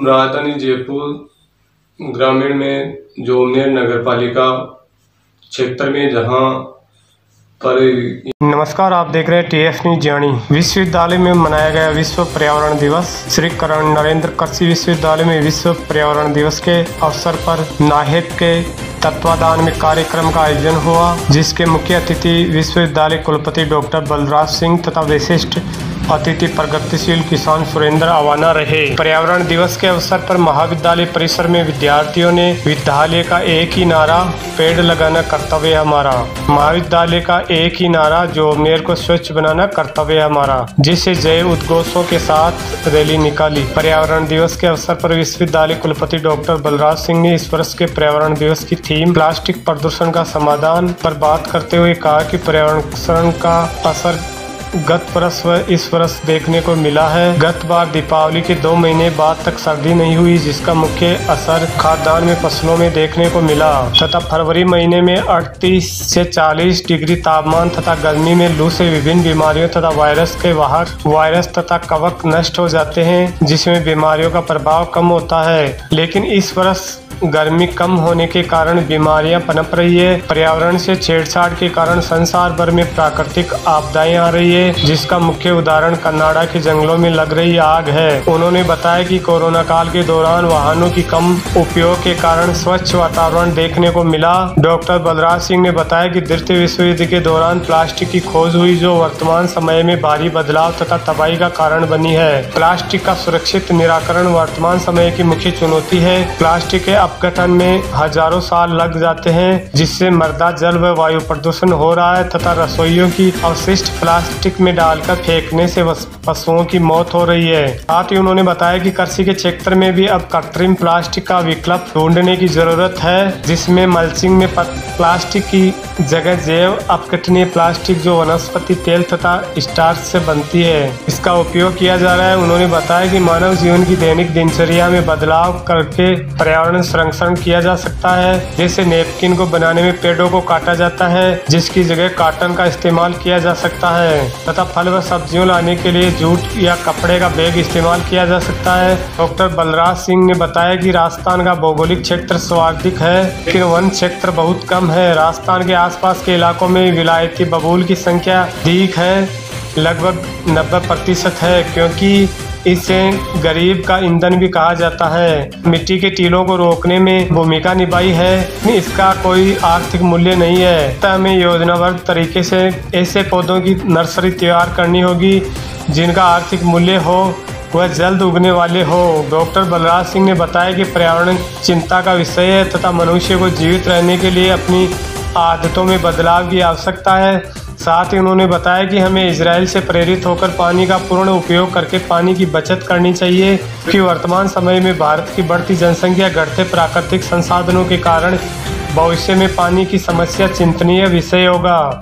राजधानी जयपुर ग्रामीण में जोमनेर नगरपालिका क्षेत्र में जहां पर नमस्कार, आप देख रहे हैं TF न्यूज जानी। विश्वविद्यालय में मनाया गया विश्व पर्यावरण दिवस। श्री कर्ण नरेंद्र कृषि विश्वविद्यालय में विश्व पर्यावरण दिवस के अवसर पर नाहेप के तत्वाधान में कार्यक्रम का आयोजन हुआ, जिसके मुख्य अतिथि विश्वविद्यालय कुलपति डॉक्टर बलराज सिंह तथा विशिष्ट अतिथि प्रगतिशील किसान सुरेंद्र अवाना रहे। पर्यावरण दिवस के अवसर पर महाविद्यालय परिसर में विद्यार्थियों ने विद्यालय का एक ही नारा, पेड़ लगाना कर्तव्य हमारा। महाविद्यालय का एक ही नारा, जोमनेर को स्वच्छ बनाना कर्तव्य हमारा, जिसे जय उद्घोषों के साथ रैली निकाली। पर्यावरण दिवस के अवसर पर विश्वविद्यालय कुलपति डॉक्टर बलराज सिंह ने इस वर्ष के पर्यावरण दिवस की थीम प्लास्टिक प्रदूषण का समाधान पर बात करते हुए कहा कि पर्यावरण का असर गत वर्ष व इस वर्ष देखने को मिला है। गत बार दीपावली के 2 महीने बाद तक सर्दी नहीं हुई, जिसका मुख्य असर खाद्यान्न में फसलों में देखने को मिला तथा फरवरी महीने में 38 से 40 डिग्री तापमान तथा गर्मी में लू से विभिन्न बीमारियों तथा वायरस के वाहक वायरस तथा कवक नष्ट हो जाते हैं, जिसमें बीमारियों का प्रभाव कम होता है। लेकिन इस वर्ष गर्मी कम होने के कारण बीमारियां पनप रही है। पर्यावरण से छेड़छाड़ के कारण संसार भर में प्राकृतिक आपदाएं आ रही है, जिसका मुख्य उदाहरण कनाडा के जंगलों में लग रही आग है। उन्होंने बताया कि कोरोना काल के दौरान वाहनों की कम उपयोग के कारण स्वच्छ वातावरण देखने को मिला। डॉक्टर बलराज सिंह ने बताया कि द्वितीय विश्व युद्ध के दौरान प्लास्टिक की खोज हुई, जो वर्तमान समय में भारी बदलाव तथा तबाही का कारण बनी है। प्लास्टिक का सुरक्षित निराकरण वर्तमान समय की मुख्य चुनौती है। प्लास्टिक के अपघटन में हजारों साल लग जाते हैं, जिससे मृदा, जल व वायु प्रदूषण हो रहा है तथा रसोइयों की अवशिष्ट प्लास्टिक में डालकर फेंकने से पशुओं की मौत हो रही है। साथ ही उन्होंने बताया कि कृषि के क्षेत्र में भी अब कृत्रिम प्लास्टिक का विकल्प ढूंढने की जरूरत है, जिसमें मल्चिंग में प्लास्टिक की जगह जैव अपघटनीय प्लास्टिक, जो वनस्पति तेल तथा स्टार्च से बनती है, इसका उपयोग किया जा रहा है। उन्होंने बताया कि मानव जीवन की दैनिक दिनचर्या में बदलाव करके पर्यावरण संरक्षण किया जा सकता है। जैसे नैपकिन को बनाने में पेड़ों को काटा जाता है, जिसकी जगह कॉटन का इस्तेमाल किया जा सकता है तथा फल व सब्जियों लाने के लिए जूट या कपड़े का बैग इस्तेमाल किया जा सकता है। डॉक्टर बलराज सिंह ने बताया कि राजस्थान का भौगोलिक क्षेत्र सर्वाधिक है, लेकिन वन क्षेत्र बहुत कम है। राजस्थान के आसपास के इलाकों में विलायती बबूल की संख्या अधिक है, लगभग 90% है, क्योंकि इसे गरीब का ईंधन भी कहा जाता है। मिट्टी के टीलों को रोकने में भूमिका निभाई है। इसका कोई आर्थिक मूल्य नहीं है। हमें योजनाबद्ध तरीके से ऐसे पौधों की नर्सरी तैयार करनी होगी जिनका आर्थिक मूल्य हो, वह जल्द उगने वाले हो। डॉक्टर बलराज सिंह ने बताया कि पर्यावरण चिंता का विषय है तथा मनुष्य को जीवित रहने के लिए अपनी आदतों में बदलाव की आवश्यकता है। साथ ही उन्होंने बताया कि हमें इजराइल से प्रेरित होकर पानी का पूर्ण उपयोग करके पानी की बचत करनी चाहिए, कि वर्तमान समय में भारत की बढ़ती जनसंख्या, घटते प्राकृतिक संसाधनों के कारण भविष्य में पानी की समस्या चिंतनीय विषय होगा।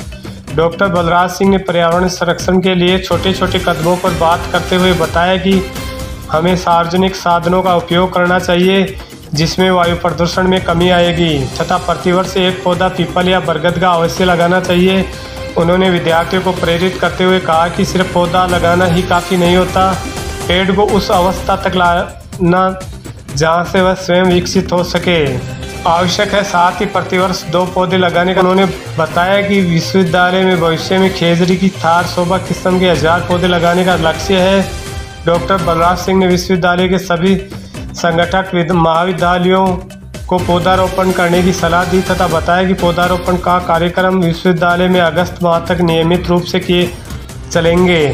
डॉक्टर बलराज सिंह ने पर्यावरण संरक्षण के लिए छोटे छोटे कदमों पर बात करते हुए बताया कि हमें सार्वजनिक साधनों का उपयोग करना चाहिए, जिसमें वायु प्रदूषण में कमी आएगी तथा प्रतिवर्ष एक पौधा पीपल या बरगद का अवश्य लगाना चाहिए। उन्होंने विद्यार्थियों को प्रेरित करते हुए कहा कि सिर्फ पौधा लगाना ही काफ़ी नहीं होता, पेड़ को उस अवस्था तक लाना जहां से वह स्वयं विकसित हो सके आवश्यक है। साथ ही प्रतिवर्ष 2 पौधे लगाने का उन्होंने बताया कि विश्वविद्यालय में भविष्य में खेजड़ी की थार शोभा किस्म के 1000 पौधे लगाने का लक्ष्य है। डॉक्टर बलराज सिंह ने विश्वविद्यालय के सभी संगठक महाविद्यालयों को पौधारोपण करने की सलाह दी तथा बताया कि पौधारोपण का कार्यक्रम विश्वविद्यालय में अगस्त माह तक नियमित रूप से किए चलेंगे।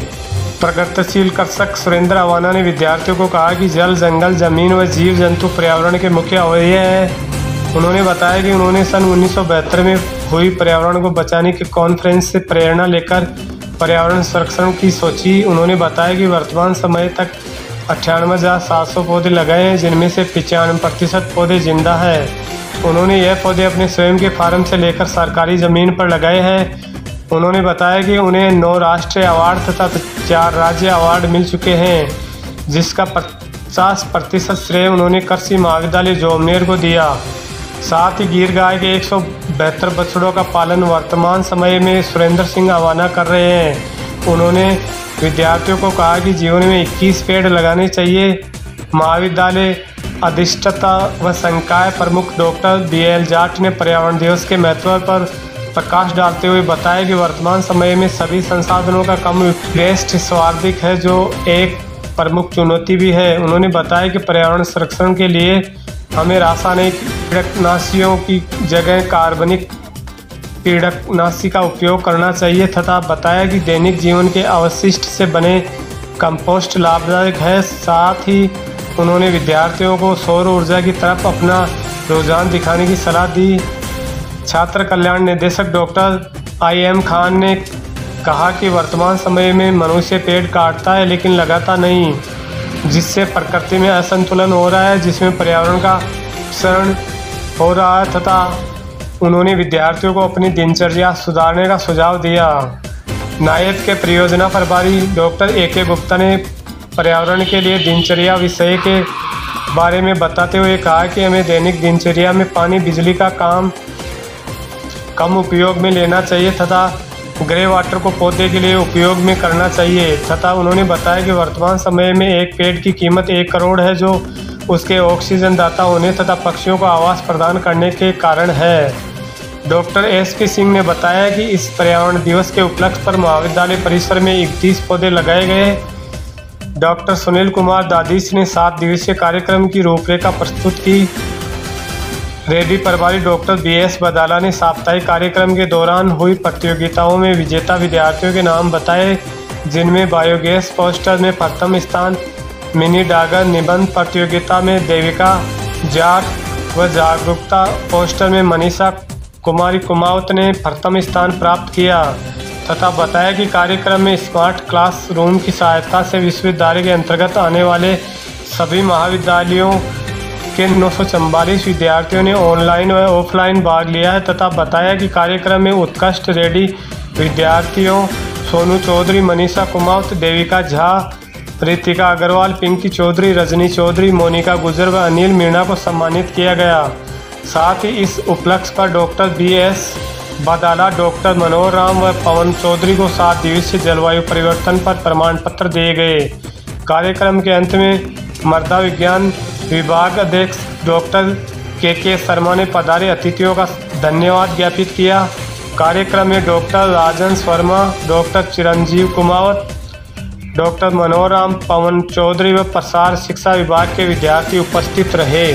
प्रगतिशील कृषक सुरेंद्र अवाना ने विद्यार्थियों को कहा कि जल, जंगल, जमीन व जीव जंतु पर्यावरण के मुख्य अवयव हैं। उन्होंने बताया कि उन्होंने सन 1972 में हुई पर्यावरण को बचाने की कॉन्फ्रेंस से प्रेरणा लेकर पर्यावरण संरक्षण की सोची। उन्होंने बताया कि वर्तमान समय तक 98,700 पौधे लगाए हैं, जिनमें से 95% पौधे जिंदा हैं। उन्होंने यह पौधे अपने स्वयं के फार्म से लेकर सरकारी ज़मीन पर लगाए हैं। उन्होंने बताया कि उन्हें 9 राष्ट्रीय अवार्ड तथा 4 राज्य अवार्ड मिल चुके हैं, जिसका 50% श्रेय उन्होंने कृषि महाविद्यालय जोमनेर को दिया। साथ ही गिर गाय के 172 बछड़ों का पालन वर्तमान समय में सुरेंद्र सिंह अवाना कर रहे हैं। उन्होंने विद्यार्थियों को कहा कि जीवन में 21 पेड़ लगाने चाहिए महाविद्यालय अधिष्ठाता व संकाय प्रमुख डॉक्टर BL जाट ने पर्यावरण दिवस के महत्व पर प्रकाश डालते हुए बताया कि वर्तमान समय में सभी संसाधनों का कम वेस्ट स्वाभाविक है, जो एक प्रमुख चुनौती भी है। उन्होंने बताया कि पर्यावरण संरक्षण के लिए हमें रासायनिक कीटनाशियों की जगह कार्बनिक कीटनाशी का उपयोग करना चाहिए तथा बताया कि दैनिक जीवन के अवशिष्ट से बने कंपोस्ट लाभदायक है। साथ ही उन्होंने विद्यार्थियों को सौर ऊर्जा की तरफ अपना रुझान दिखाने की सलाह दी। छात्र कल्याण निदेशक डॉक्टर IM खान ने कहा कि वर्तमान समय में मनुष्य पेड़ काटता है लेकिन लगाता नहीं, जिससे प्रकृति में असंतुलन हो रहा है, जिसमें पर्यावरण का क्षरण हो रहा है तथा उन्होंने विद्यार्थियों को अपनी दिनचर्या सुधारने का सुझाव दिया। नायब के परियोजना प्रभारी डॉक्टर AK गुप्ता ने पर्यावरण के लिए दिनचर्या विषय के बारे में बताते हुए कहा कि हमें दैनिक दिनचर्या में पानी बिजली का कम उपयोग में लेना चाहिए तथा ग्रे वाटर को पौधे के लिए उपयोग में करना चाहिए तथा उन्होंने बताया कि वर्तमान समय में एक पेड़ की कीमत 1 करोड़ है, जो उसके ऑक्सीजन दाता होने तथा पक्षियों को आवास प्रदान करने के कारण है। डॉक्टर SP सिंह ने बताया कि इस पर्यावरण दिवस के उपलक्ष्य पर महाविद्यालय परिसर में 31 पौधे लगाए गए। डॉक्टर सुनील कुमार दादीस ने 7 दिवसीय कार्यक्रम की रूपरेखा प्रस्तुत की। रेडी प्रभारी डॉक्टर BS बदाला ने साप्ताहिक कार्यक्रम के दौरान हुई प्रतियोगिताओं में विजेता विद्यार्थियों के नाम बताए, जिनमें बायोगैस पोस्टर में प्रथम स्थान, मिनी डागर निबंध प्रतियोगिता में देविका जाट व जागरूकता पोस्टर में मनीषा कुमारी कुमावत ने प्रथम स्थान प्राप्त किया तथा बताया कि कार्यक्रम में स्मार्ट क्लासरूम की सहायता से विश्वविद्यालय के अंतर्गत आने वाले सभी महाविद्यालयों के 944 विद्यार्थियों ने ऑनलाइन व ऑफलाइन भाग लिया है तथा बताया कि कार्यक्रम में उत्कृष्ट रेडी विद्यार्थियों सोनू चौधरी, मनीषा कुमावत, देविका झा, रितिका अग्रवाल, पिंकी चौधरी, रजनी चौधरी, मोनिका गुजर व अनिल मीणा को सम्मानित किया गया। साथ ही इस उपलक्ष्य पर डॉक्टर BS बदाला, डॉक्टर मनोहर राम व पवन चौधरी को 7 दिवसीय जलवायु परिवर्तन पर प्रमाण पत्र दिए गए। कार्यक्रम के अंत में मृदा विज्ञान विभाग अध्यक्ष डॉक्टर KK शर्मा ने पधारे अतिथियों का धन्यवाद ज्ञापित किया। कार्यक्रम में डॉक्टर राजहंस वर्मा, डॉक्टर चिरंजीव कुमावत, डॉक्टर मनोहर राम, पवन चौधरी व प्रसार शिक्षा विभाग के विद्यार्थी उपस्थित रहे।